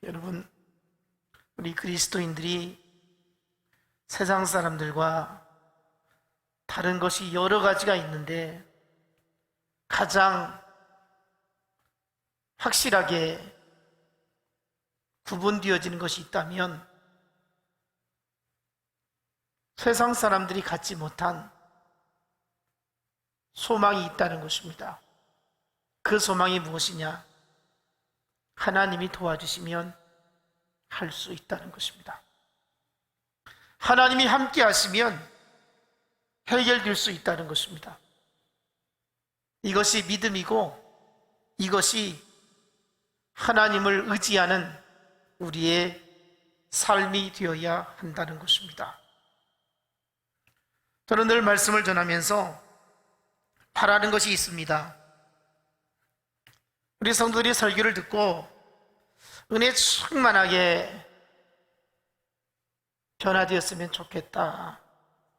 여러분, 우리 그리스도인들이 세상 사람들과 다른 것이 여러 가지가 있는데 가장 확실하게 구분되어지는 것이 있다면 세상 사람들이 갖지 못한 소망이 있다는 것입니다. 그 소망이 무엇이냐? 하나님이 도와주시면 할 수 있다는 것입니다. 하나님이 함께 하시면 해결될 수 있다는 것입니다. 이것이 믿음이고 이것이 하나님을 의지하는 우리의 삶이 되어야 한다는 것입니다. 저는 늘 말씀을 전하면서 바라는 것이 있습니다. 우리 성도들이 설교를 듣고 은혜 충만하게 변화되었으면 좋겠다,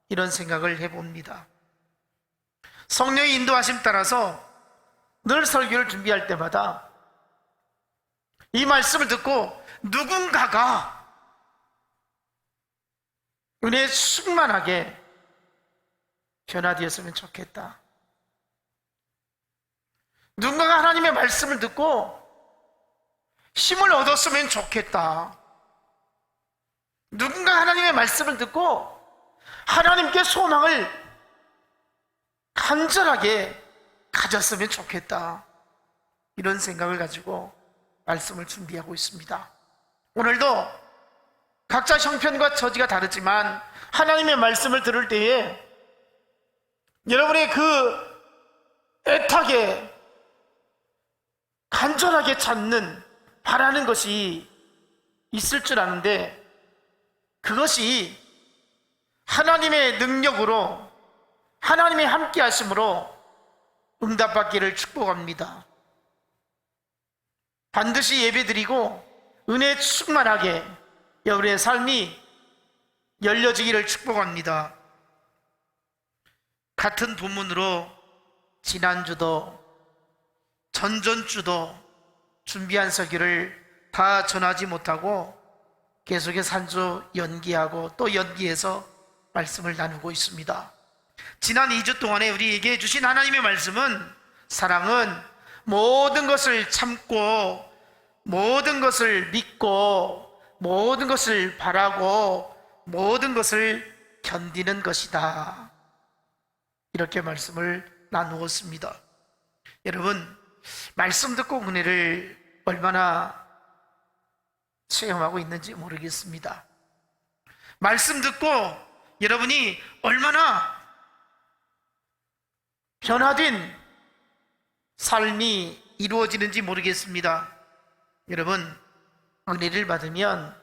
이런 생각을 해봅니다. 성령의 인도하심 따라서 늘 설교를 준비할 때마다 이 말씀을 듣고 누군가가 은혜 충만하게 변화되었으면 좋겠다, 누군가가 하나님의 말씀을 듣고 힘을 얻었으면 좋겠다, 누군가 하나님의 말씀을 듣고 하나님께 소망을 간절하게 가졌으면 좋겠다, 이런 생각을 가지고 말씀을 준비하고 있습니다. 오늘도 각자 형편과 처지가 다르지만 하나님의 말씀을 들을 때에 여러분의 그 애타게 간절하게 찾는 바라는 것이 있을 줄 아는데 그것이 하나님의 능력으로 하나님의 함께 하심으로 응답받기를 축복합니다. 반드시 예배드리고 은혜 충만하게 여러분의 삶이 열려지기를 축복합니다. 같은 본문으로 지난주도 전전주도 준비한 설교를 다 전하지 못하고 계속해서 한 주 연기하고 또 연기해서 말씀을 나누고 있습니다. 지난 2주 동안에 우리에게 주신 하나님의 말씀은 사랑은 모든 것을 참고 모든 것을 믿고 모든 것을 바라고 모든 것을 견디는 것이다, 이렇게 말씀을 나누었습니다. 여러분, 말씀 듣고 은혜를 얼마나 체험하고 있는지 모르겠습니다. 말씀 듣고 여러분이 얼마나 변화된 삶이 이루어지는지 모르겠습니다. 여러분, 은혜를 받으면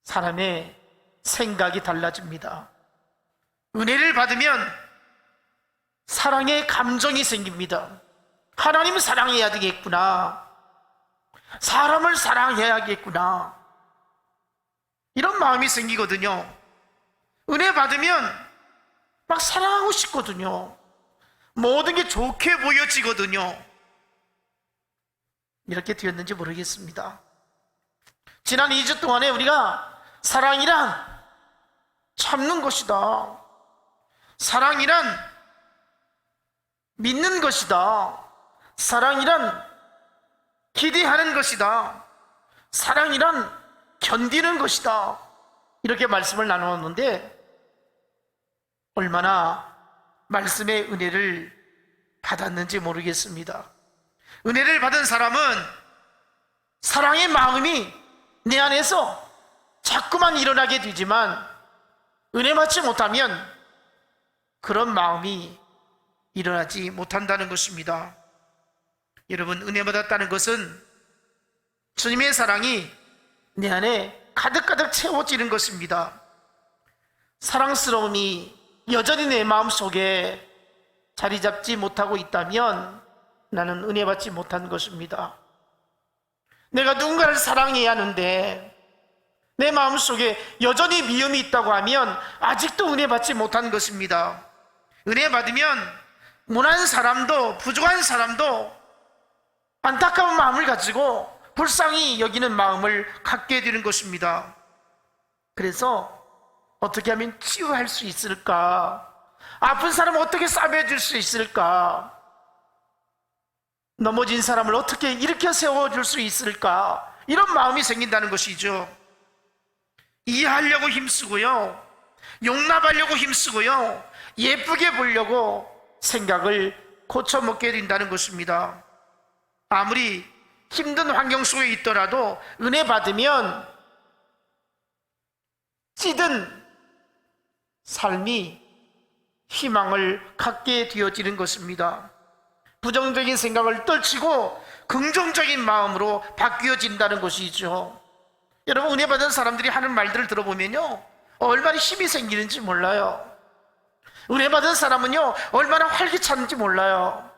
사람의 생각이 달라집니다. 은혜를 받으면 사랑의 감정이 생깁니다. 하나님을 사랑해야 되겠구나, 사람을 사랑해야겠구나, 이런 마음이 생기거든요. 은혜 받으면 막 사랑하고 싶거든요. 모든 게 좋게 보여지거든요. 이렇게 되었는지 모르겠습니다. 지난 2주 동안에 우리가 사랑이란 참는 것이다, 사랑이란 믿는 것이다, 사랑이란 기대하는 것이다, 사랑이란 견디는 것이다, 이렇게 말씀을 나누었는데 얼마나 말씀의 은혜를 받았는지 모르겠습니다. 은혜를 받은 사람은 사랑의 마음이 내 안에서 자꾸만 일어나게 되지만 은혜 받지 못하면 그런 마음이 일어나지 못한다는 것입니다. 여러분, 은혜 받았다는 것은 주님의 사랑이 내 안에 가득가득 채워지는 것입니다. 사랑스러움이 여전히 내 마음속에 자리 잡지 못하고 있다면 나는 은혜 받지 못한 것입니다. 내가 누군가를 사랑해야 하는데 내 마음속에 여전히 미움이 있다고 하면 아직도 은혜 받지 못한 것입니다. 은혜 받으면 모난 사람도 부족한 사람도 안타까운 마음을 가지고 불쌍히 여기는 마음을 갖게 되는 것입니다. 그래서 어떻게 하면 치유할 수 있을까? 아픈 사람을 어떻게 싸매줄 수 있을까? 넘어진 사람을 어떻게 일으켜 세워줄 수 있을까? 이런 마음이 생긴다는 것이죠. 이해하려고 힘쓰고요, 용납하려고 힘쓰고요, 예쁘게 보려고 생각을 고쳐먹게 된다는 것입니다. 아무리 힘든 환경 속에 있더라도 은혜 받으면 찌든 삶이 희망을 갖게 되어지는 것입니다. 부정적인 생각을 떨치고 긍정적인 마음으로 바뀌어진다는 것이죠. 여러분, 은혜 받은 사람들이 하는 말들을 들어보면요, 얼마나 힘이 생기는지 몰라요. 은혜 받은 사람은요, 얼마나 활기차는지 몰라요.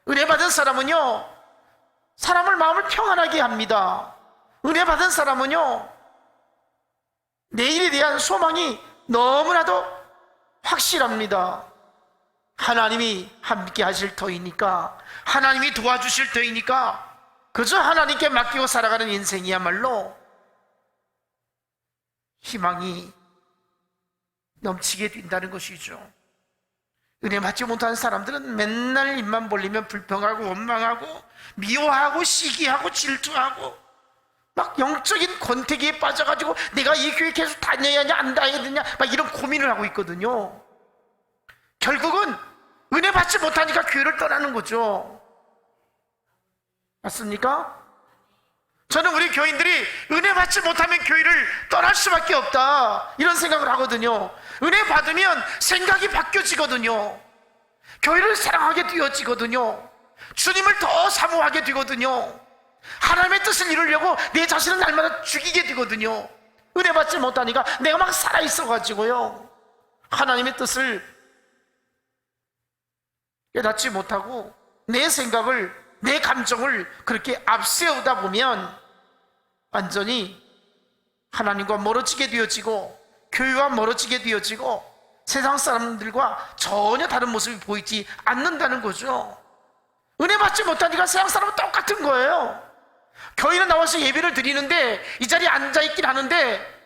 은혜 받은 사람은요, 사람을 마음을 평안하게 합니다. 은혜 받은 사람은요, 내일에 대한 소망이 너무나도 확실합니다. 하나님이 함께 하실 터이니까, 하나님이 도와주실 터이니까 그저 하나님께 맡기고 살아가는 인생이야말로 희망이 넘치게 된다는 것이죠. 은혜 받지 못한 사람들은 맨날 입만 벌리면 불평하고 원망하고 미워하고 시기하고 질투하고 막 영적인 권태기에 빠져가지고 내가 이 교회 계속 다녀야 하냐 안 다녀야 되냐 막 이런 고민을 하고 있거든요. 결국은 은혜 받지 못하니까 교회를 떠나는 거죠. 맞습니까? 저는 우리 교인들이 은혜 받지 못하면 교회를 떠날 수밖에 없다, 이런 생각을 하거든요. 은혜 받으면 생각이 바뀌어지거든요. 교회를 사랑하게 되어지거든요. 주님을 더 사모하게 되거든요. 하나님의 뜻을 이루려고 내 자신을 날마다 죽이게 되거든요. 은혜 받지 못하니까 내가 막 살아있어가지고요, 하나님의 뜻을 깨닫지 못하고 내 생각을, 내 감정을 그렇게 앞세우다 보면 완전히 하나님과 멀어지게 되어지고 교회와 멀어지게 되어지고 세상 사람들과 전혀 다른 모습이 보이지 않는다는 거죠. 은혜 받지 못하니까 세상 사람은 똑같은 거예요. 교회는 나와서 예배를 드리는데 이 자리에 앉아있긴 하는데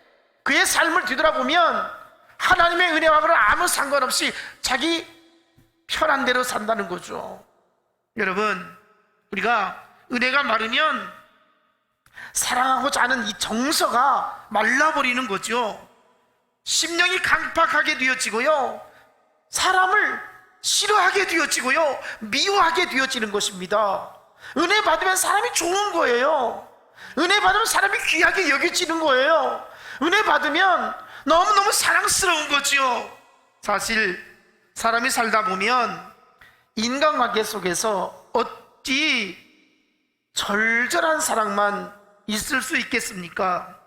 그의 삶을 뒤돌아보면 하나님의 은혜와는 아무 상관없이 자기 편한 대로 산다는 거죠. 여러분, 우리가 은혜가 마르면 사랑하고자 하는 이 정서가 말라버리는 거죠. 심령이 강팍하게 되어지고요, 사람을 싫어하게 되어지고요, 미워하게 되어지는 것입니다. 은혜 받으면 사람이 좋은 거예요. 은혜 받으면 사람이 귀하게 여겨지는 거예요. 은혜 받으면 너무너무 사랑스러운 거죠. 사실 사람이 살다 보면 인간관계 속에서 어찌 절절한 사랑만 있을 수 있겠습니까?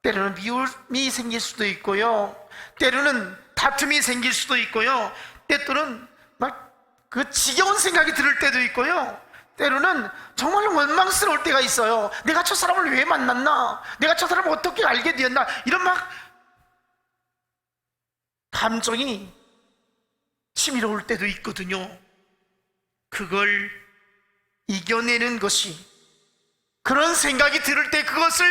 때로는 미움이 생길 수도 있고요, 때로는 다툼이 생길 수도 있고요, 때로는 막 그 지겨운 생각이 들을 때도 있고요, 때로는 정말로 원망스러울 때가 있어요. 내가 저 사람을 왜 만났나? 내가 저 사람을 어떻게 알게 되었나? 이런 막 감정이 치밀어올 때도 있거든요. 그걸 이겨내는 것이, 그런 생각이 들을 때 그것을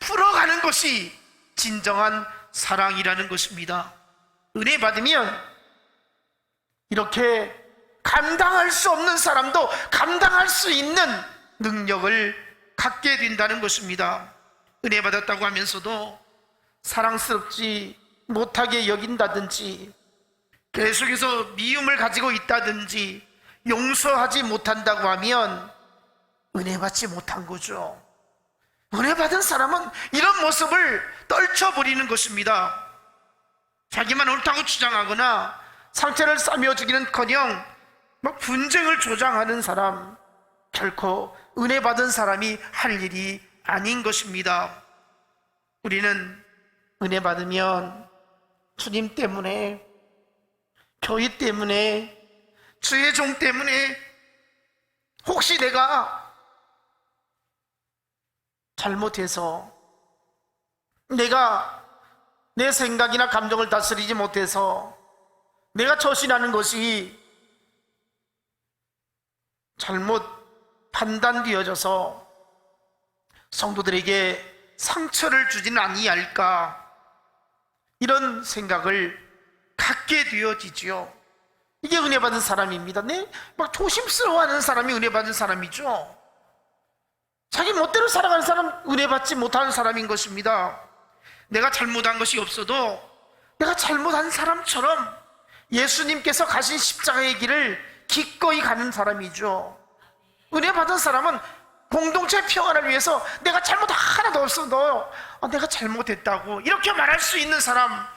풀어가는 것이 진정한 사랑이라는 것입니다. 은혜 받으면 이렇게 감당할 수 없는 사람도 감당할 수 있는 능력을 갖게 된다는 것입니다. 은혜 받았다고 하면서도 사랑스럽지 못하게 여긴다든지, 계속해서 미움을 가지고 있다든지, 용서하지 못한다고 하면 은혜 받지 못한 거죠. 은혜 받은 사람은 이런 모습을 떨쳐버리는 것입니다. 자기만 옳다고 주장하거나 상처를 싸매어 주기는커녕 막 분쟁을 조장하는 사람, 결코 은혜 받은 사람이 할 일이 아닌 것입니다. 우리는 은혜 받으면 주님 때문에, 교회 때문에, 주의 종 때문에, 혹시 내가 잘못해서, 내가 내 생각이나 감정을 다스리지 못해서 내가 처신하는 것이 잘못 판단되어져서 성도들에게 상처를 주지는 아니할까, 이런 생각을 갖게 되어지지요. 이게 은혜 받은 사람입니다. 네? 막 조심스러워하는 사람이 은혜 받은 사람이죠. 자기 멋대로 살아가는 사람, 은혜 받지 못하는 사람인 것입니다. 내가 잘못한 것이 없어도 내가 잘못한 사람처럼 예수님께서 가신 십자가의 길을 기꺼이 가는 사람이죠. 은혜 받은 사람은 공동체 평안을 위해서 내가 잘못 하나도 없어도 내가 잘못했다고 이렇게 말할 수 있는 사람,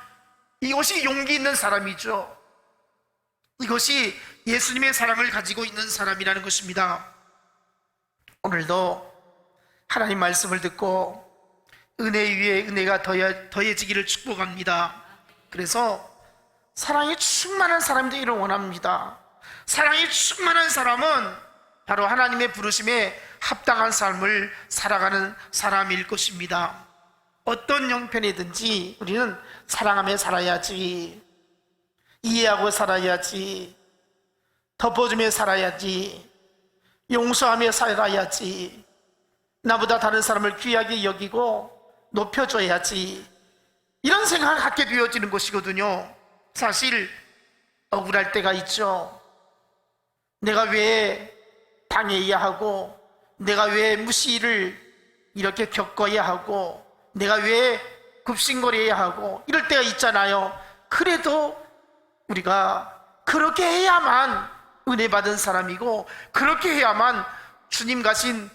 이것이 용기 있는 사람이죠. 이것이 예수님의 사랑을 가지고 있는 사람이라는 것입니다. 오늘도 하나님 말씀을 듣고 은혜 위에 은혜가 더해지기를 축복합니다. 그래서 사랑이 충만한 사람이 되기를 원합니다. 사랑이 충만한 사람은 바로 하나님의 부르심에 합당한 삶을 살아가는 사람일 것입니다. 어떤 형편이든지 우리는 사랑하며 살아야지, 이해하고 살아야지, 덮어주며 살아야지, 용서하며 살아야지, 나보다 다른 사람을 귀하게 여기고 높여줘야지, 이런 생각을 갖게 되어지는 것이거든요. 사실 억울할 때가 있죠. 내가 왜 당해야 하고, 내가 왜 무시를 이렇게 겪어야 하고, 내가 왜 굽신거려야 하고, 이럴 때가 있잖아요. 그래도 우리가 그렇게 해야만 은혜 받은 사람이고, 그렇게 해야만 주님 가신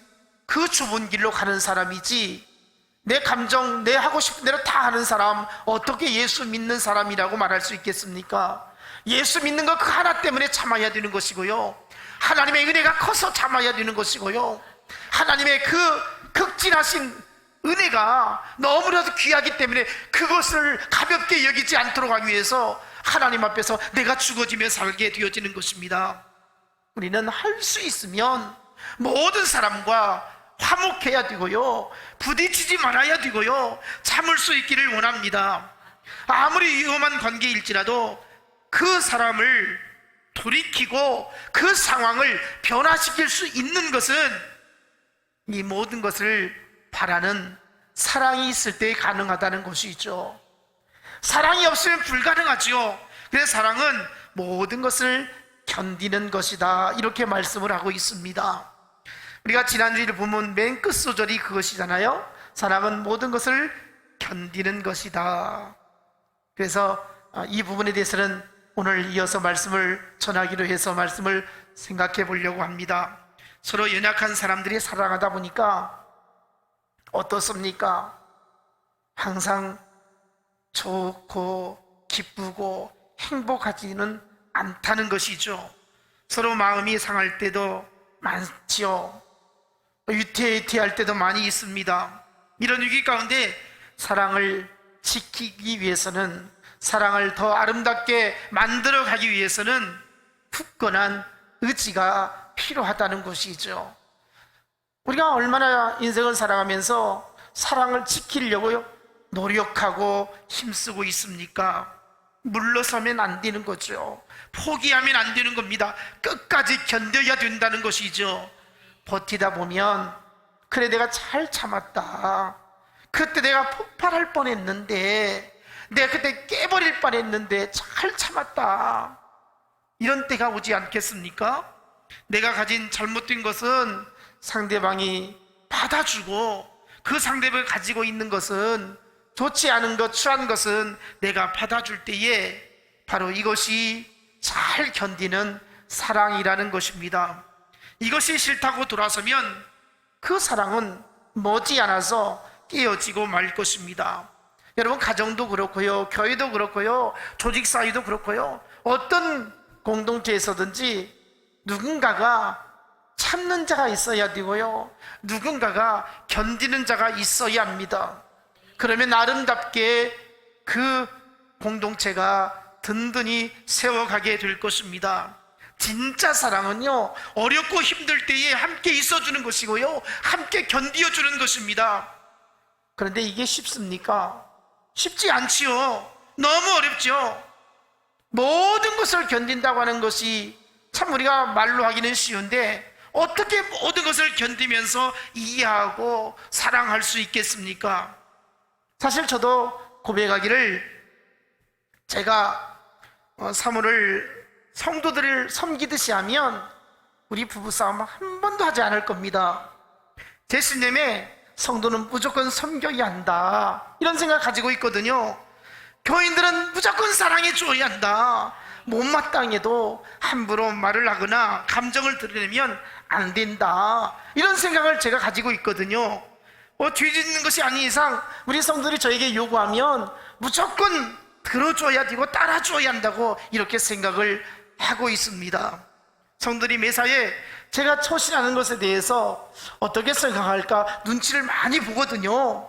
그 좁은 길로 가는 사람이지, 내 감정, 내 하고 싶은 대로 다 하는 사람, 어떻게 예수 믿는 사람이라고 말할 수 있겠습니까? 예수 믿는 거 그 하나 때문에 참아야 되는 것이고요, 하나님의 은혜가 커서 참아야 되는 것이고요, 하나님의 그 극진하신 은혜가 너무나도 귀하기 때문에 그것을 가볍게 여기지 않도록 하기 위해서 하나님 앞에서 내가 죽어지며 살게 되어지는 것입니다. 우리는 할 수 있으면 모든 사람과 화목해야 되고요, 부딪히지 말아야 되고요, 참을 수 있기를 원합니다. 아무리 위험한 관계일지라도 그 사람을 돌이키고 그 상황을 변화시킬 수 있는 것은 이 모든 것을 바라는 사랑이 있을 때 가능하다는 것이죠. 사랑이 없으면 불가능하죠. 그래서 사랑은 모든 것을 견디는 것이다, 이렇게 말씀을 하고 있습니다. 우리가 지난주에 보면 맨 끝 소절이 그것이잖아요. 사랑은 모든 것을 견디는 것이다. 그래서 이 부분에 대해서는 오늘 이어서 말씀을 전하기로 해서 말씀을 생각해 보려고 합니다. 서로 연약한 사람들이 사랑하다 보니까 어떻습니까? 항상 좋고 기쁘고 행복하지는 않다는 것이죠. 서로 마음이 상할 때도 많지요. 위태위태할 때도 많이 있습니다. 이런 위기 가운데 사랑을 지키기 위해서는, 사랑을 더 아름답게 만들어 가기 위해서는 굳건한 의지가 필요하다는 것이죠. 우리가 얼마나 인생을 살아가면서 사랑을 지키려고 노력하고 힘쓰고 있습니까? 물러서면 안 되는 거죠. 포기하면 안 되는 겁니다. 끝까지 견뎌야 된다는 것이죠. 버티다 보면, 그래 내가 잘 참았다, 그때 내가 폭발할 뻔했는데, 내가 그때 깨버릴 뻔했는데 잘 참았다, 이런 때가 오지 않겠습니까? 내가 가진 잘못된 것은 상대방이 받아주고, 그 상대방이 가지고 있는 것은, 좋지 않은 것, 추한 것은 내가 받아줄 때에 바로 이것이 잘 견디는 사랑이라는 것입니다. 이것이 싫다고 돌아서면 그 사랑은 머지않아서 깨어지고 말 것입니다. 여러분, 가정도 그렇고요, 교회도 그렇고요, 조직 사회도 그렇고요, 어떤 공동체에서든지 누군가가 참는 자가 있어야 되고요, 누군가가 견디는 자가 있어야 합니다. 그러면 아름답게 그 공동체가 든든히 세워가게 될 것입니다. 진짜 사랑은요, 어렵고 힘들 때에 함께 있어주는 것이고요, 함께 견디어주는 것입니다. 그런데 이게 쉽습니까? 쉽지 않지요. 너무 어렵죠. 모든 것을 견딘다고 하는 것이 참 우리가 말로 하기는 쉬운데, 어떻게 모든 것을 견디면서 이해하고 사랑할 수 있겠습니까? 사실 저도 고백하기를, 제가 사모를 성도들을 섬기듯이 하면 우리 부부싸움 한 번도 하지 않을 겁니다. 제 신념에 성도는 무조건 섬겨야 한다, 이런 생각 가지고 있거든요. 교인들은 무조건 사랑해 줘야 한다, 못마땅해도 함부로 말을 하거나 감정을 드러내면 안 된다, 이런 생각을 제가 가지고 있거든요. 뒤집는 것이 아닌 이상 우리 성도들이 저에게 요구하면 무조건 들어줘야 되고 따라줘야 한다고 이렇게 생각을 하고 있습니다. 성도들이 매사에 제가 처신하는 것에 대해서 어떻게 생각할까 눈치를 많이 보거든요.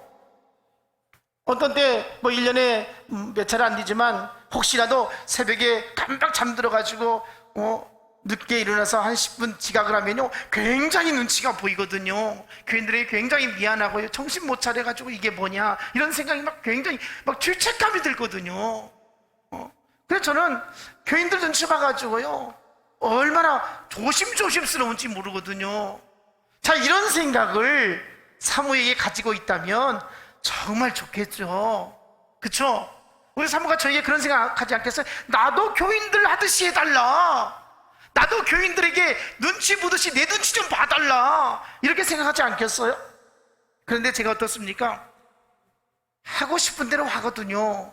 어떤 때 1년에 몇 차례 안 되지만 혹시라도 새벽에 깜빡 잠들어가지고 늦게 일어나서 한 10분 지각을 하면요, 굉장히 눈치가 보이거든요. 교인들에게 굉장히 미안하고요, 정신 못 차려가지고 이게 뭐냐, 이런 생각이 굉장히 죄책감이 들거든요. 그래서 저는 교인들 눈치 봐가지고요, 얼마나 조심스러운지 모르거든요. 자, 이런 생각을 사모에게 가지고 있다면 정말 좋겠죠. 그쵸? 우리 사모가 저에게 그런 생각하지 않겠어요? 나도 교인들 하듯이 해달라, 나도 교인들에게 눈치 보듯이 내 눈치 좀 봐달라, 이렇게 생각하지 않겠어요? 그런데 제가 어떻습니까? 하고 싶은 대로 하거든요.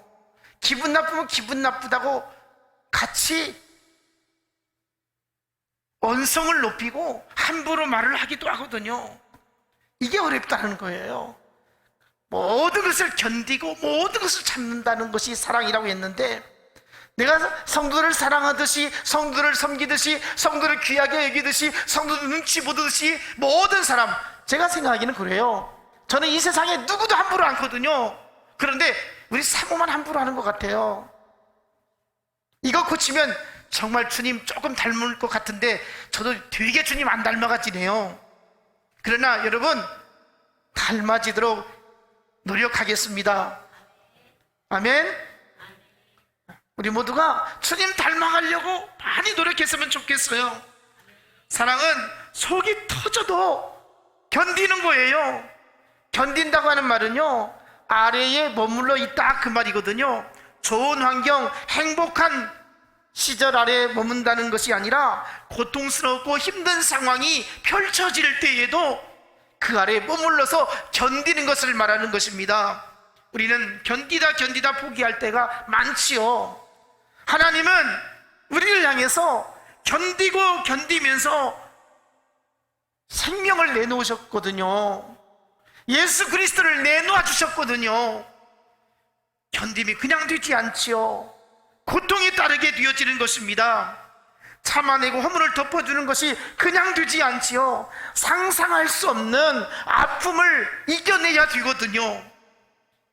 기분 나쁘면 기분 나쁘다고 같이 언성을 높이고 함부로 말을 하기도 하거든요. 이게 어렵다는 거예요. 모든 것을 견디고 모든 것을 참는다는 것이 사랑이라고 했는데, 내가 성도를 사랑하듯이, 성도를 섬기듯이, 성도를 귀하게 여기듯이, 성도들 눈치 보듯이 모든 사람, 제가 생각하기는 그래요. 저는 이 세상에 누구도 함부로 않거든요. 그런데 우리 사모만 함부로 하는 것 같아요. 이거 고치면 정말 주님 조금 닮을 것 같은데 저도 되게 주님 안 닮아가지네요. 그러나 여러분, 닮아지도록 노력하겠습니다. 아멘. 우리 모두가 주님 닮아가려고 많이 노력했으면 좋겠어요. 사랑은 속이 터져도 견디는 거예요. 견딘다고 하는 말은요, 아래에 머물러 있다, 그 말이거든요. 좋은 환경, 행복한 시절 아래에 머문다는 것이 아니라 고통스럽고 힘든 상황이 펼쳐질 때에도 그 아래에 머물러서 견디는 것을 말하는 것입니다. 우리는 견디다 포기할 때가 많지요. 하나님은 우리를 향해서 견디고 견디면서 생명을 내놓으셨거든요. 예수 그리스도를 내놓아 주셨거든요. 견딤이 그냥 되지 않지요. 고통이 따르게 되어지는 것입니다. 참아내고 허물을 덮어주는 것이 그냥 되지 않지요. 상상할 수 없는 아픔을 이겨내야 되거든요.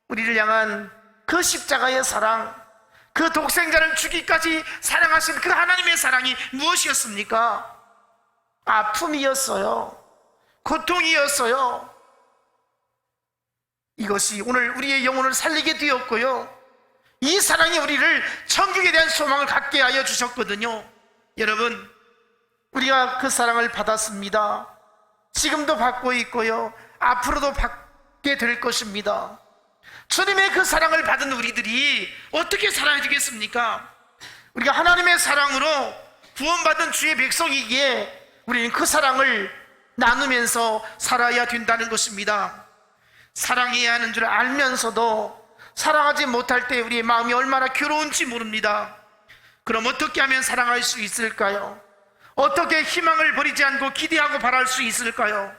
우리를 향한 그 십자가의 사랑, 그 독생자를 주기까지 사랑하신 그 하나님의 사랑이 무엇이었습니까? 아픔이었어요. 고통이었어요. 이것이 오늘 우리의 영혼을 살리게 되었고요, 이 사랑이 우리를 천국에 대한 소망을 갖게 하여 주셨거든요. 여러분, 우리가 그 사랑을 받았습니다. 지금도 받고 있고요, 앞으로도 받게 될 것입니다. 주님의 그 사랑을 받은 우리들이 어떻게 살아야 되겠습니까? 우리가 하나님의 사랑으로 구원받은 주의 백성이기에 우리는 그 사랑을 나누면서 살아야 된다는 것입니다. 사랑해야 하는 줄 알면서도 사랑하지 못할 때 우리의 마음이 얼마나 괴로운지 모릅니다. 그럼 어떻게 하면 사랑할 수 있을까요? 어떻게 희망을 버리지 않고 기대하고 바랄 수 있을까요?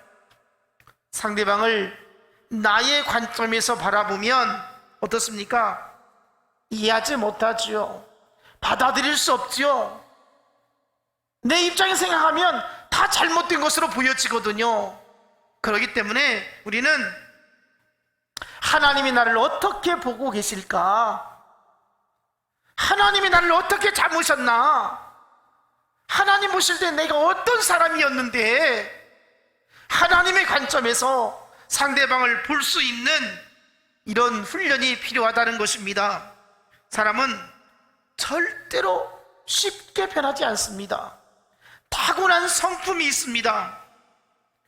상대방을 나의 관점에서 바라보면 어떻습니까? 이해하지 못하지요. 받아들일 수 없지요. 내 입장에 생각하면 다 잘못된 것으로 보여지거든요. 그렇기 때문에 우리는 하나님이 나를 어떻게 보고 계실까? 하나님이 나를 어떻게 잡으셨나? 하나님 보실 때 내가 어떤 사람이었는데 하나님의 관점에서 상대방을 볼 수 있는 이런 훈련이 필요하다는 것입니다. 사람은 절대로 쉽게 변하지 않습니다. 타고난 성품이 있습니다.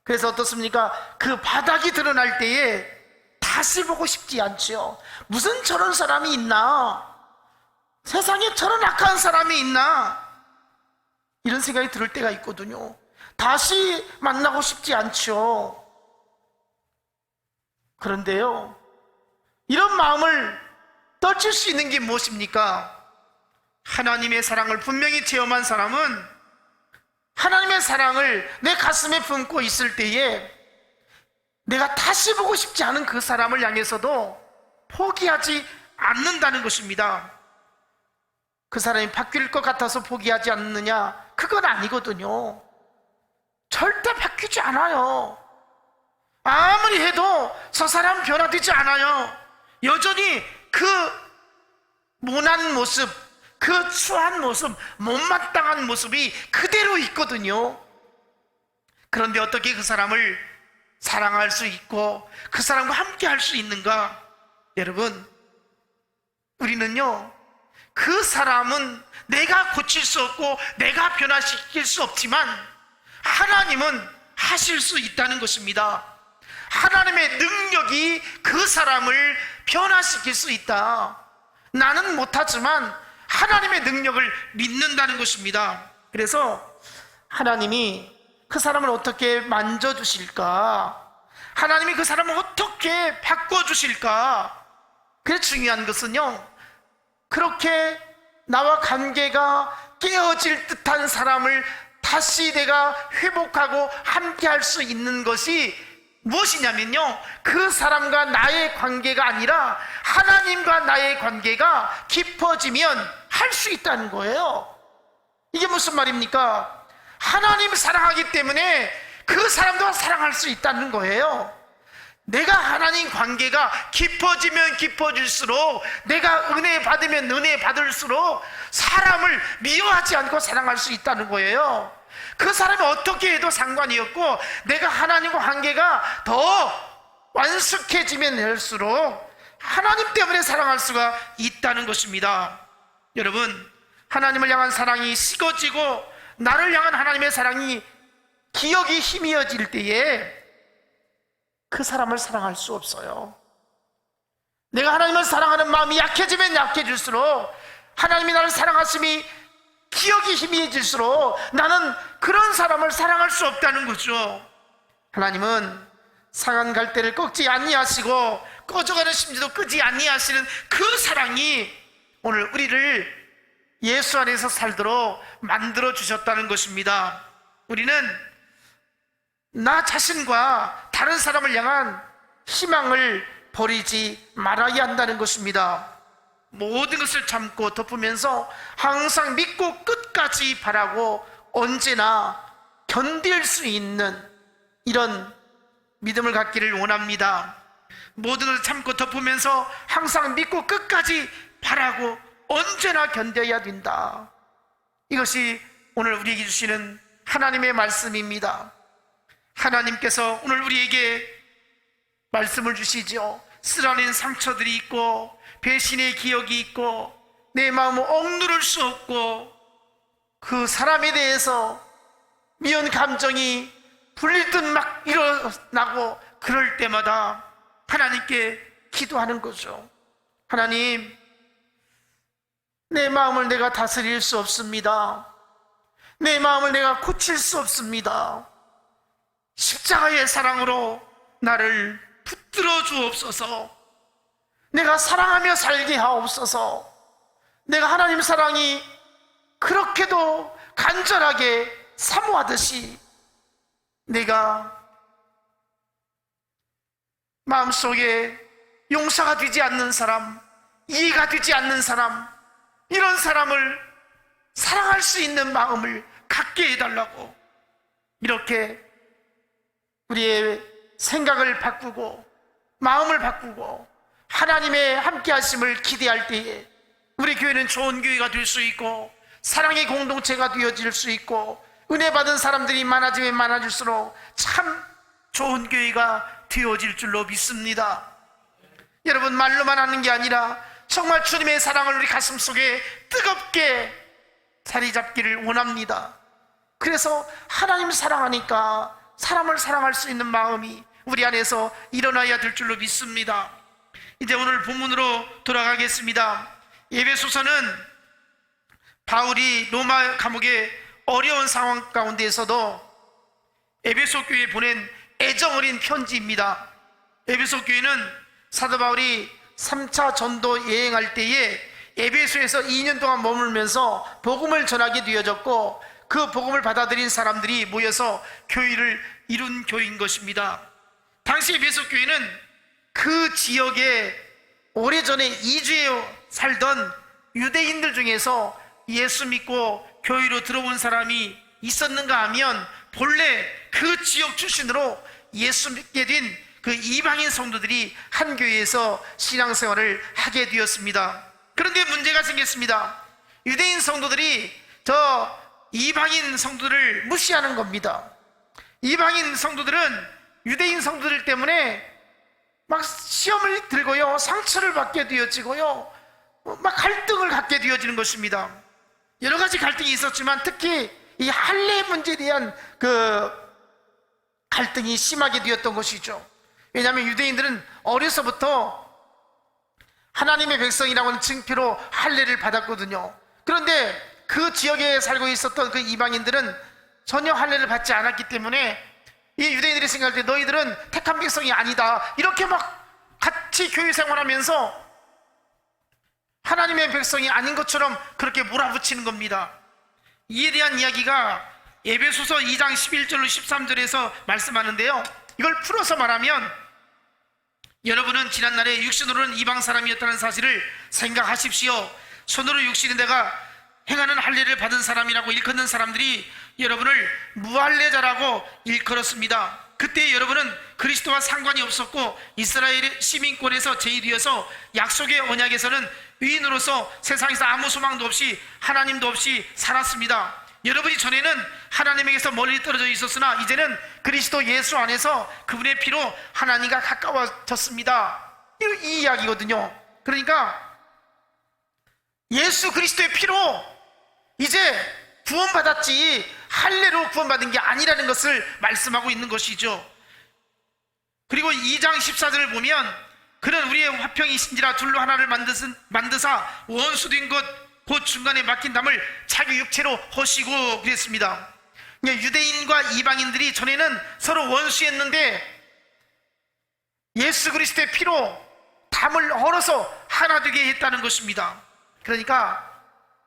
그래서 어떻습니까? 그 바닥이 드러날 때에 다시 보고 싶지 않죠. 무슨 저런 사람이 있나? 세상에 저런 악한 사람이 있나? 이런 생각이 들 때가 있거든요. 다시 만나고 싶지 않죠. 그런데요, 이런 마음을 떨칠 수 있는 게 무엇입니까? 하나님의 사랑을 분명히 체험한 사람은 하나님의 사랑을 내 가슴에 품고 있을 때에 내가 다시 보고 싶지 않은 그 사람을 향해서도 포기하지 않는다는 것입니다. 그 사람이 바뀔 것 같아서 포기하지 않느냐? 그건 아니거든요. 절대 바뀌지 않아요. 아무리 해도 저 사람 변화되지 않아요. 여전히 그 모난 모습, 그 추한 모습, 못마땅한 모습이 그대로 있거든요. 그런데 어떻게 그 사람을 사랑할 수 있고 그 사람과 함께 할 수 있는가? 여러분, 우리는요, 그 사람은 내가 고칠 수 없고 내가 변화시킬 수 없지만 하나님은 하실 수 있다는 것입니다. 하나님의 능력이 그 사람을 변화시킬 수 있다. 나는 못하지만 하나님의 능력을 믿는다는 것입니다. 그래서 하나님이 그 사람을 어떻게 만져주실까? 하나님이 그 사람을 어떻게 바꿔주실까? 그래서 중요한 것은요, 그렇게 나와 관계가 깨어질 듯한 사람을 다시 내가 회복하고 함께 할 수 있는 것이 무엇이냐면요, 그 사람과 나의 관계가 아니라 하나님과 나의 관계가 깊어지면 할 수 있다는 거예요. 이게 무슨 말입니까? 하나님 사랑하기 때문에 그 사람도 사랑할 수 있다는 거예요. 내가 하나님 관계가 깊어지면 깊어질수록, 내가 은혜 받으면 은혜 받을수록 사람을 미워하지 않고 사랑할 수 있다는 거예요. 그 사람이 어떻게 해도 상관이 없고 내가 하나님과 관계가 더 완숙해지면 할수록 하나님 때문에 사랑할 수가 있다는 것입니다. 여러분, 하나님을 향한 사랑이 식어지고 나를 향한 하나님의 사랑이 기억이 희미해질 때에 그 사람을 사랑할 수 없어요. 내가 하나님을 사랑하는 마음이 약해지면 약해질수록, 하나님이 나를 사랑하심이 기억이 희미해질수록 나는 그런 사람을 사랑할 수 없다는 거죠. 하나님은 상한 갈대를 꺾지 아니하시고 꺼져가는 심지도 끄지 아니하시는 그 사랑이 오늘 우리를 예수 안에서 살도록 만들어 주셨다는 것입니다. 우리는 나 자신과 다른 사람을 향한 희망을 버리지 말아야 한다는 것입니다. 모든 것을 참고 덮으면서 항상 믿고 끝까지 바라고 언제나 견딜 수 있는 이런 믿음을 갖기를 원합니다. 모든 것을 참고 덮으면서 항상 믿고 끝까지 바라고 언제나 견뎌야 된다. 이것이 오늘 우리에게 주시는 하나님의 말씀입니다. 하나님께서 오늘 우리에게 말씀을 주시죠. 쓰라린 상처들이 있고 배신의 기억이 있고 내 마음을 억누를 수 없고 그 사람에 대해서 미운 감정이 불릴 듯 막 일어나고 그럴 때마다 하나님께 기도하는 거죠. 하나님, 내 마음을 내가 다스릴 수 없습니다. 내 마음을 내가 고칠 수 없습니다. 십자가의 사랑으로 나를 붙들어 주옵소서. 내가 사랑하며 살게 하옵소서. 내가 하나님 사랑이 그렇게도 간절하게 사모하듯이 내가 마음속에 용서가 되지 않는 사람, 이해가 되지 않는 사람, 이런 사람을 사랑할 수 있는 마음을 갖게 해달라고, 이렇게 우리의 생각을 바꾸고 마음을 바꾸고 하나님의 함께 하심을 기대할 때에 우리 교회는 좋은 교회가 될 수 있고 사랑의 공동체가 되어질 수 있고 은혜 받은 사람들이 많아지면 많아질수록 참 좋은 교회가 되어질 줄로 믿습니다. 여러분, 말로만 하는 게 아니라 정말 주님의 사랑을 우리 가슴속에 뜨겁게 자리 잡기를 원합니다. 그래서 하나님 사랑하니까 사람을 사랑할 수 있는 마음이 우리 안에서 일어나야 될 줄로 믿습니다. 이제 오늘 본문으로 돌아가겠습니다. 에베소서는 바울이 로마 감옥의 어려운 상황 가운데에서도 에베소 교회에 보낸 애정어린 편지입니다. 에베소 교회는 사도 바울이 3차 전도 여행할 때에 에베소에서 2년 동안 머물면서 복음을 전하게 되어졌고, 그 복음을 받아들인 사람들이 모여서 교회를 이룬 교회인 것입니다. 당시 에베소 교회는 그 지역에 오래전에 이주해 살던 유대인들 중에서 예수 믿고 교회로 들어온 사람이 있었는가 하면 본래 그 지역 출신으로 예수 믿게 된 그 이방인 성도들이 한 교회에서 신앙생활을 하게 되었습니다. 그런데 문제가 생겼습니다. 유대인 성도들이 저 이방인 성도들을 무시하는 겁니다. 이방인 성도들은 유대인 성도들 때문에 막 시험을 들고요, 상처를 받게 되어지고요, 막 갈등을 갖게 되어지는 것입니다. 여러 가지 갈등이 있었지만 특히 이 할례 문제에 대한 그 갈등이 심하게 되었던 것이죠. 왜냐하면 유대인들은 어려서부터 하나님의 백성이라고 하는 징표로 할례를 받았거든요. 그런데 그 지역에 살고 있었던 그 이방인들은 전혀 할례를 받지 않았기 때문에 이 유대인들이 생각할 때 너희들은 택한 백성이 아니다, 이렇게 막 같이 교회 생활하면서 하나님의 백성이 아닌 것처럼 그렇게 몰아붙이는 겁니다. 이에 대한 이야기가 에베소서 2장 11절로 13절에서 말씀하는데요, 이걸 풀어서 말하면 여러분은 지난날에 육신으로는 이방 사람이었다는 사실을 생각하십시오. 손으로 육신인 내가 행하는 할례를 받은 사람이라고 일컫는 사람들이 여러분을 무할례자라고 일컬었습니다. 그때 여러분은 그리스도와 상관이 없었고 이스라엘의 시민권에서 제일이어서 약속의 언약에서는 의인으로서 세상에서 아무 소망도 없이 하나님도 없이 살았습니다. 여러분이 전에는 하나님에게서 멀리 떨어져 있었으나 이제는 그리스도 예수 안에서 그분의 피로 하나님과 가까워졌습니다. 이 이야기거든요. 그러니까 예수 그리스도의 피로 이제 구원받았지 할례로 구원받은 게 아니라는 것을 말씀하고 있는 것이죠. 그리고 2장 14절을 보면 그는 우리의 화평이신지라 둘로 하나를 만드사 원수 된 것 곧 중간에 막힌 담을 자기 육체로 허시고 그랬습니다. 유대인과 이방인들이 전에는 서로 원수였는데 예수 그리스도의 피로 담을 헐어서 하나 되게 했다는 것입니다. 그러니까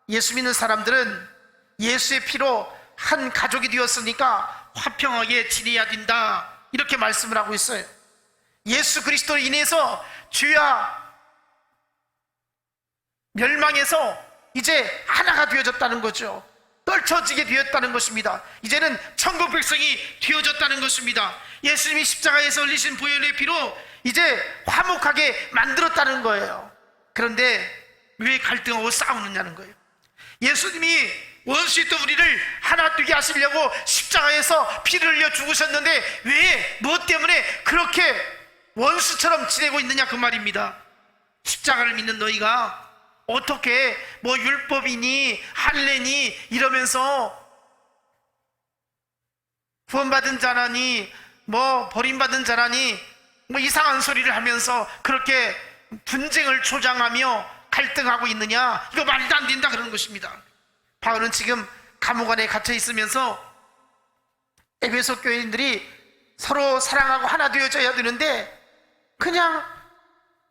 예수 믿는 사람들은 예수의 피로 한 가족이 되었으니까 화평하게 지내야 된다, 이렇게 말씀을 하고 있어요. 예수 그리스도로 인해서 죄와 멸망해서 이제 하나가 되어졌다는 거죠. 떨쳐지게 되었다는 것입니다. 이제는 천국 백성이 되어졌다는 것입니다. 예수님이 십자가에서 흘리신 보혈의 피로 이제 화목하게 만들었다는 거예요. 그런데 왜 갈등하고 싸우느냐는 거예요. 예수님이 원수였던 우리를 하나 되게 하시려고 십자가에서 피를 흘려 죽으셨는데 왜, 무엇 때문에 그렇게 원수처럼 지내고 있느냐, 그 말입니다. 십자가를 믿는 너희가 어떻게 뭐 율법이니 할례니 이러면서 구원받은 자라니 뭐 버림받은 자라니 뭐 이상한 소리를 하면서 그렇게 분쟁을 조장하며 갈등하고 있느냐, 이거 말도 안 된다 그러는 것입니다. 바울은 지금 감옥 안에 갇혀 있으면서 에베소 교인들이 서로 사랑하고 하나 되어져야 되는데 그냥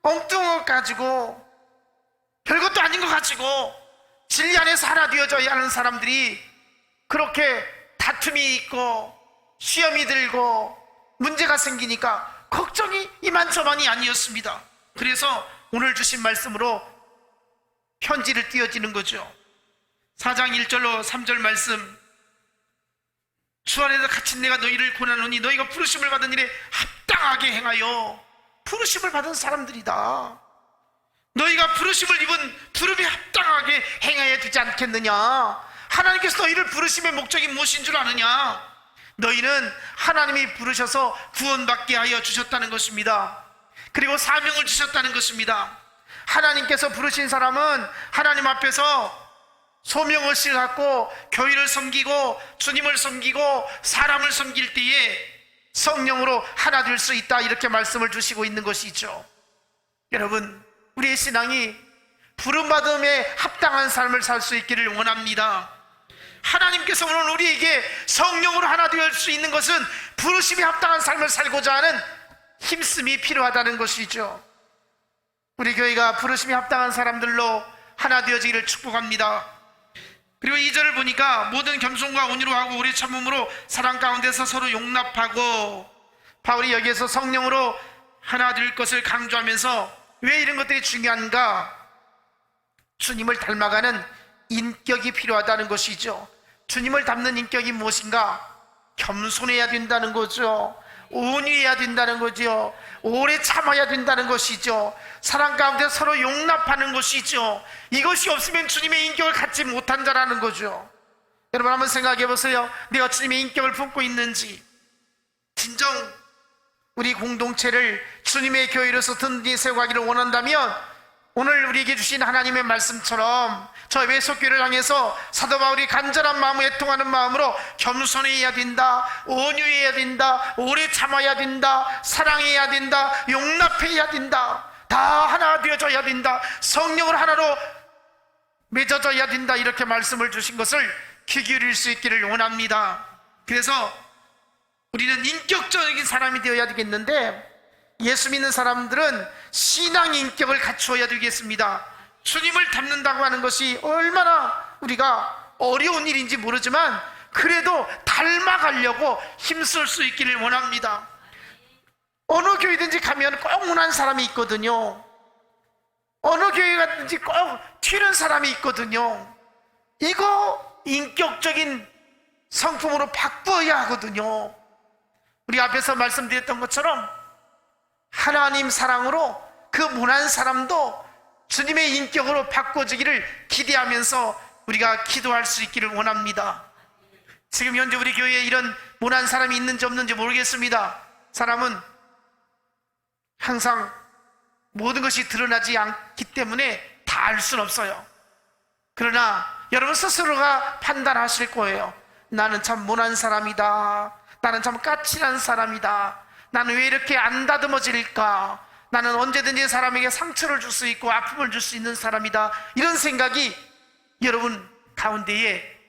엉뚱한 것 가지고 별것도 아닌 것 가지고 진리 안에서 하나 되어져야 하는 사람들이 그렇게 다툼이 있고 시험이 들고 문제가 생기니까 걱정이 이만저만이 아니었습니다. 그래서 오늘 주신 말씀으로 편지를 띄워지는 거죠. 4장 1절로 3절 말씀, 주 안에서 갇힌 내가 너희를 권하노니 너희가 부르심을 받은 일에 합당하게 행하여. 부르심을 받은 사람들이다. 너희가 부르심을 입은 부름에 합당하게 행해야 되지 않겠느냐. 하나님께서 너희를 부르심의 목적이 무엇인 줄 아느냐. 너희는 하나님이 부르셔서 구원받게 하여 주셨다는 것입니다. 그리고 사명을 주셨다는 것입니다. 하나님께서 부르신 사람은 하나님 앞에서 소명의식을 갖고 교회를 섬기고 주님을 섬기고 사람을 섬길 때에 성령으로 하나 될 수 있다, 이렇게 말씀을 주시고 있는 것이죠. 여러분, 우리의 신앙이 부름받음에 합당한 삶을 살 수 있기를 원합니다. 하나님께서 오늘 우리에게 성령으로 하나 될 수 있는 것은 부르심에 합당한 삶을 살고자 하는 힘씀이 필요하다는 것이죠. 우리 교회가 부르심에 합당한 사람들로 하나 되어지기를 축복합니다. 그리고 2절을 보니까 모든 겸손과 온유로 하고 우리 참음으로 사랑 가운데서 서로 용납하고, 바울이 여기에서 성령으로 하나 될 것을 강조하면서 왜 이런 것들이 중요한가? 주님을 닮아가는 인격이 필요하다는 것이죠. 주님을 닮는 인격이 무엇인가? 겸손해야 된다는 거죠. 온유해야 된다는 거죠. 오래 참아야 된다는 것이죠. 사랑 가운데 서로 용납하는 것이죠. 이것이 없으면 주님의 인격을 갖지 못한 자라는 거죠. 여러분 한번 생각해 보세요. 내가 주님의 인격을 품고 있는지, 진정 우리 공동체를 주님의 교회로서 든든히 세워가기를 원한다면 오늘 우리에게 주신 하나님의 말씀처럼 저 외속교회를 향해서 사도 바울이 간절한 마음을 애통하는 마음으로 겸손해야 된다, 온유해야 된다, 오래 참아야 된다, 사랑해야 된다, 용납해야 된다, 다 하나 되어져야 된다, 성령을 하나로 맺어져야 된다, 이렇게 말씀을 주신 것을 귀 기울일 수 있기를 원합니다. 그래서 우리는 인격적인 사람이 되어야 되겠는데, 예수 믿는 사람들은 신앙 인격을 갖추어야 되겠습니다. 주님을 닮는다고 하는 것이 얼마나 우리가 어려운 일인지 모르지만 그래도 닮아가려고 힘쓸 수 있기를 원합니다. 어느 교회든지 가면 꼭 문한 사람이 있거든요. 어느 교회 가든지 꼭 튀는 사람이 있거든요. 이거 인격적인 성품으로 바꾸어야 하거든요. 우리 앞에서 말씀드렸던 것처럼 하나님 사랑으로 그 문한 사람도 주님의 인격으로 바꿔지기를 기대하면서 우리가 기도할 수 있기를 원합니다. 지금 현재 우리 교회에 이런 문한 사람이 있는지 없는지 모르겠습니다. 사람은 항상 모든 것이 드러나지 않기 때문에 다 알 수는 없어요. 그러나 여러분 스스로가 판단하실 거예요. 나는 참 문한 사람이다, 나는 참 까칠한 사람이다, 나는 왜 이렇게 안 다듬어질까, 나는 언제든지 사람에게 상처를 줄 수 있고 아픔을 줄 수 있는 사람이다, 이런 생각이 여러분 가운데에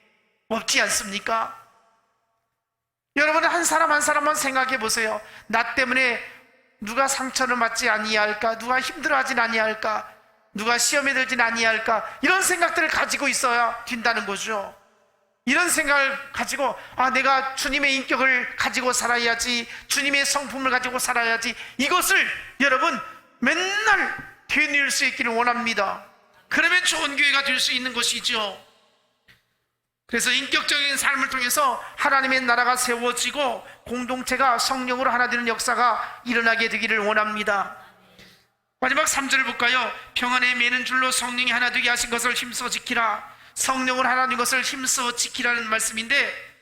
없지 않습니까? 여러분 한 사람 한 사람만 생각해 보세요. 나 때문에 누가 상처를 받지 아니할까, 누가 힘들어하진 아니할까, 누가 시험에 들진 아니할까, 이런 생각들을 가지고 있어야 된다는 거죠. 이런 생각을 가지고 내가 주님의 인격을 가지고 살아야지, 주님의 성품을 가지고 살아야지, 이것을 여러분 맨날 되뇌일 수 있기를 원합니다. 그러면 좋은 교회가 될 수 있는 것이죠. 그래서 인격적인 삶을 통해서 하나님의 나라가 세워지고 공동체가 성령으로 하나 되는 역사가 일어나게 되기를 원합니다. 마지막 3절을 볼까요? 평안에 매는 줄로 성령이 하나 되게 하신 것을 힘써 지키라. 성령을 하나 된 것을 힘써 지키라는 말씀인데,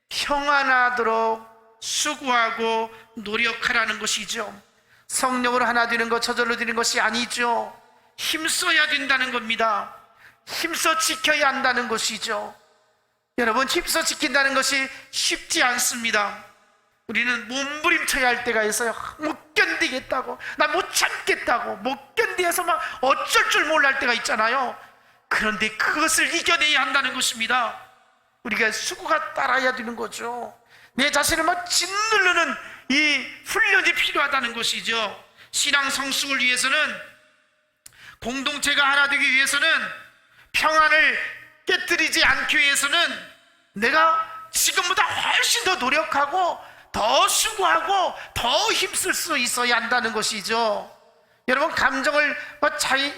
평안하도록 수고하고 노력하라는 것이죠. 성령으로 하나 되는 것 저절로 되는 것이 아니죠. 힘써야 된다는 겁니다. 힘써 지켜야 한다는 것이죠. 여러분 힘써 지킨다는 것이 쉽지 않습니다. 우리는 몸부림쳐야 할 때가 있어요. 못 견디겠다고, 나 못 참겠다고, 못 견디해서 막 어쩔 줄 몰라 할 때가 있잖아요. 그런데 그것을 이겨내야 한다는 것입니다. 우리가 수고가 따라야 되는 거죠. 내 자신을 막 짓누르는 이 훈련이 필요하다는 것이죠. 신앙 성숙을 위해서는, 공동체가 하나 되기 위해서는, 평안을 깨뜨리지 않기 위해서는 내가 지금보다 훨씬 더 노력하고 더 수고하고 더 힘쓸 수 있어야 한다는 것이죠. 여러분 감정을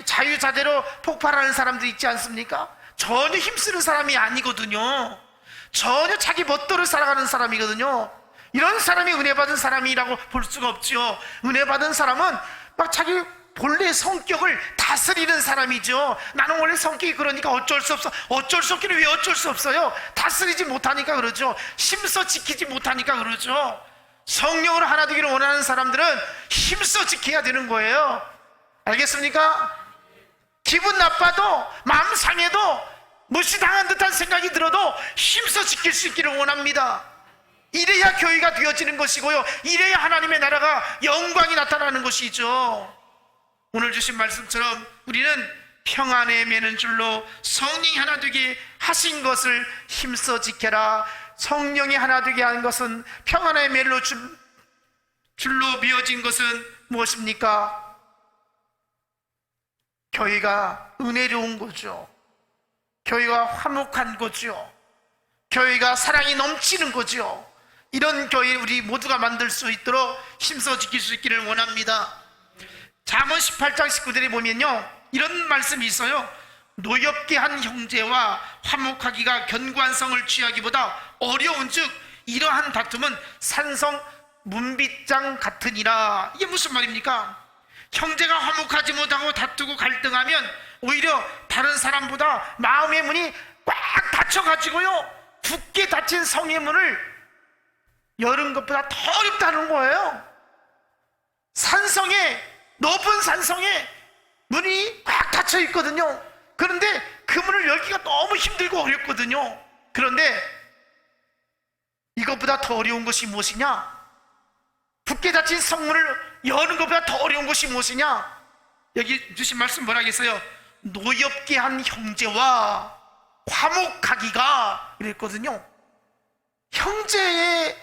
자유자재로 폭발하는 사람들 있지 않습니까? 전혀 힘쓰는 사람이 아니거든요. 전혀 자기 멋대로 살아가는 사람이거든요. 이런 사람이 은혜 받은 사람이라고 볼 수가 없죠. 은혜 받은 사람은 막 자기 본래 성격을 다스리는 사람이죠. 나는 원래 성격이 그러니까 어쩔 수 없어. 어쩔 수 없기는 왜 어쩔 수 없어요? 다스리지 못하니까 그러죠. 힘써 지키지 못하니까 그러죠. 성령으로 하나 되기를 원하는 사람들은 힘써 지켜야 되는 거예요. 알겠습니까? 기분 나빠도 마음 상해도 무시당한 듯한 생각이 들어도 힘써 지킬 수 있기를 원합니다. 이래야 교회가 되어지는 것이고요, 이래야 하나님의 나라가 영광이 나타나는 것이죠. 오늘 주신 말씀처럼 우리는 평안에 매는 줄로 성령이 하나 되게 하신 것을 힘써 지켜라. 성령이 하나 되게 한 것은, 평안의 멜로 줄로 미어진 것은 무엇입니까? 교회가 은혜로운 거죠. 교회가 화목한 거죠. 교회가 사랑이 넘치는 거죠. 이런 교회 우리 모두가 만들 수 있도록 힘써 지킬 수 있기를 원합니다. 잠언 18장 19절에 보면요, 이런 말씀이 있어요. 노엽게 한 형제와 화목하기가 견고한 성을 취하기보다 어려운즉 이러한 다툼은 산성 문빗장 같으니라. 이게 무슨 말입니까? 형제가 화목하지 못하고 다투고 갈등하면 오히려 다른 사람보다 마음의 문이 꽉 닫혀가지고요, 굳게 닫힌 성의 문을 여는 것보다 더 어렵다는 거예요. 산성에, 높은 산성에 문이 꽉 닫혀 있거든요. 그런데 그 문을 열기가 너무 힘들고 어렵거든요. 그런데 이것보다 더 어려운 것이 무엇이냐? 굳게 닫힌 성문을 여는 것보다 더 어려운 것이 무엇이냐? 여기 주신 말씀 뭐라 하겠어요? 노엽게 한 형제와 화목하기가 이랬거든요. 형제의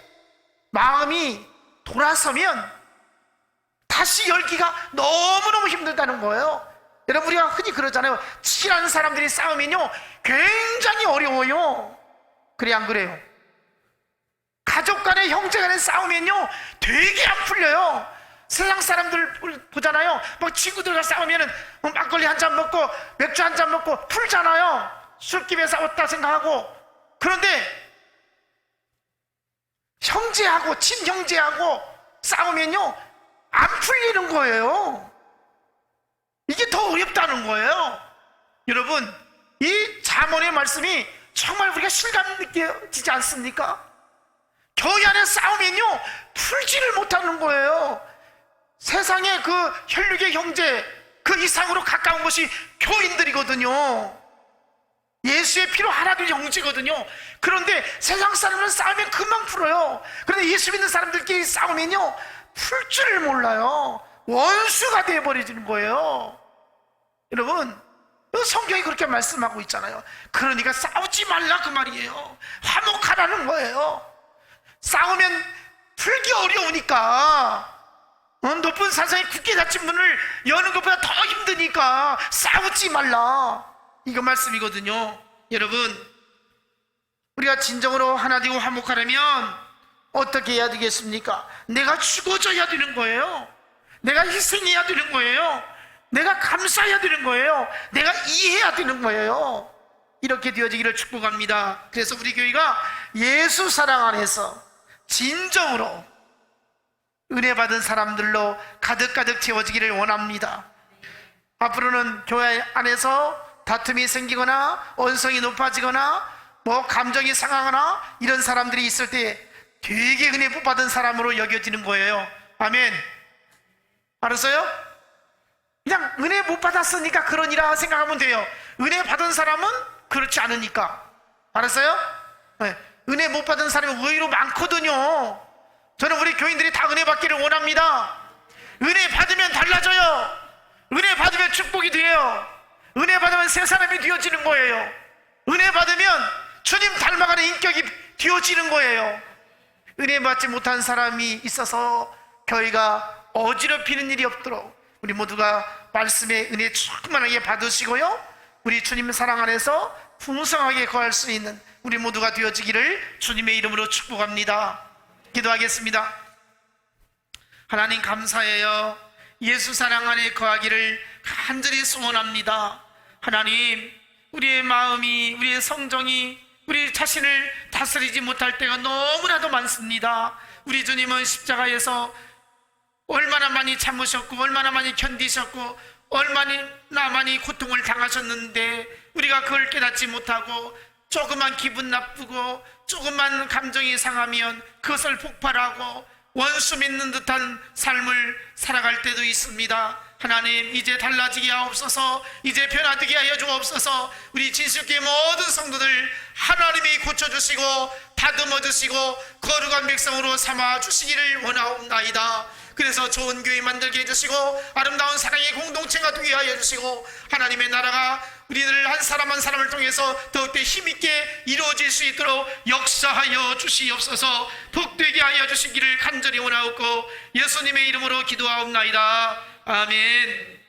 마음이 돌아서면 다시 열기가 너무너무 힘들다는 거예요. 여러분, 우리가 흔히 그러잖아요. 친한 사람들이 싸우면요 굉장히 어려워요. 그래 안 그래요? 가족 간에, 형제 간에 싸우면요 되게 안 풀려요. 세상 사람들 보잖아요. 막 친구들과 싸우면은 막걸리 한 잔 먹고 맥주 한 잔 먹고 풀잖아요. 술집에 싸웠다 생각하고. 그런데 형제하고, 친형제하고 싸우면요 안 풀리는 거예요. 이게 더 어렵다는 거예요. 여러분, 이 잠언의 말씀이 정말 우리가 실감 느껴지지 않습니까? 교회 안에 싸우면요 풀지를 못하는 거예요. 세상에 그 혈육의 형제 그 이상으로 가까운 것이 교인들이거든요. 예수의 피로 하나 된 형제거든요. 그런데 세상 사람은 싸우면 금방 풀어요. 그런데 예수 믿는 사람들끼리 싸우면요 풀 줄을 몰라요. 원수가 되어버리는 거예요. 여러분, 성경이 그렇게 말씀하고 있잖아요. 그러니까 싸우지 말라 그 말이에요. 화목하라는 거예요. 싸우면 풀기 어려우니까, 높은 산성에 굳게 닫힌 문을 여는 것보다 더 힘드니까 싸우지 말라, 이거 말씀이거든요. 여러분, 우리가 진정으로 하나 되고 화목하려면 어떻게 해야 되겠습니까? 내가 죽어져야 되는 거예요. 내가 희생해야 되는 거예요. 내가 감사해야 되는 거예요. 내가 이해해야 되는 거예요. 이렇게 되어지기를 축복합니다. 그래서 우리 교회가 예수 사랑 안에서 진정으로 은혜 받은 사람들로 가득가득 채워지기를 원합니다. 앞으로는 교회 안에서 다툼이 생기거나 언성이 높아지거나 감정이 상하거나 이런 사람들이 있을 때 되게 은혜 받은 사람으로 여겨지는 거예요. 아멘. 알았어요? 그냥 은혜 못 받았으니까 그러니라 생각하면 돼요. 은혜 받은 사람은 그렇지 않으니까. 알았어요? 네. 은혜 못 받은 사람이 의외로 많거든요. 저는 우리 교인들이 다 은혜 받기를 원합니다. 은혜 받으면 달라져요. 은혜 받으면 축복이 돼요. 은혜 받으면 새 사람이 되어지는 거예요. 은혜 받으면 주님 닮아가는 인격이 되어지는 거예요. 은혜 받지 못한 사람이 있어서 교회가 어지럽히는 일이 없도록 우리 모두가 말씀의 은혜 충만하게 받으시고요, 우리 주님 사랑 안에서 풍성하게 거할 수 있는 우리 모두가 되어지기를 주님의 이름으로 축복합니다. 기도하겠습니다. 하나님 감사해요. 예수 사랑 안에 거하기를 간절히 소원합니다. 하나님, 우리의 마음이, 우리의 성정이 우리 자신을 다스리지 못할 때가 너무나도 많습니다. 우리 주님은 십자가에서 얼마나 많이 참으셨고 얼마나 많이 견디셨고 얼마나 많이 고통을 당하셨는데 우리가 그걸 깨닫지 못하고 조그만 기분 나쁘고 조그만 감정이 상하면 그것을 폭발하고 원수 믿는 듯한 삶을 살아갈 때도 있습니다. 하나님, 이제 달라지게 하옵소서. 이제 변화되게 하여 주옵소서. 우리 진실교회 모든 성도들 하나님이 고쳐주시고 다듬어 주시고 거룩한 백성으로 삼아 주시기를 원하옵나이다. 그래서 좋은 교회 만들게 해주시고 아름다운 사랑의 공동체가 되게 하여 주시고 하나님의 나라가 우리들 한 사람 한 사람을 통해서 더욱더 힘있게 이루어질 수 있도록 역사하여 주시옵소서. 복되게 하여 주시기를 간절히 원하옵고 예수님의 이름으로 기도하옵나이다. 아멘.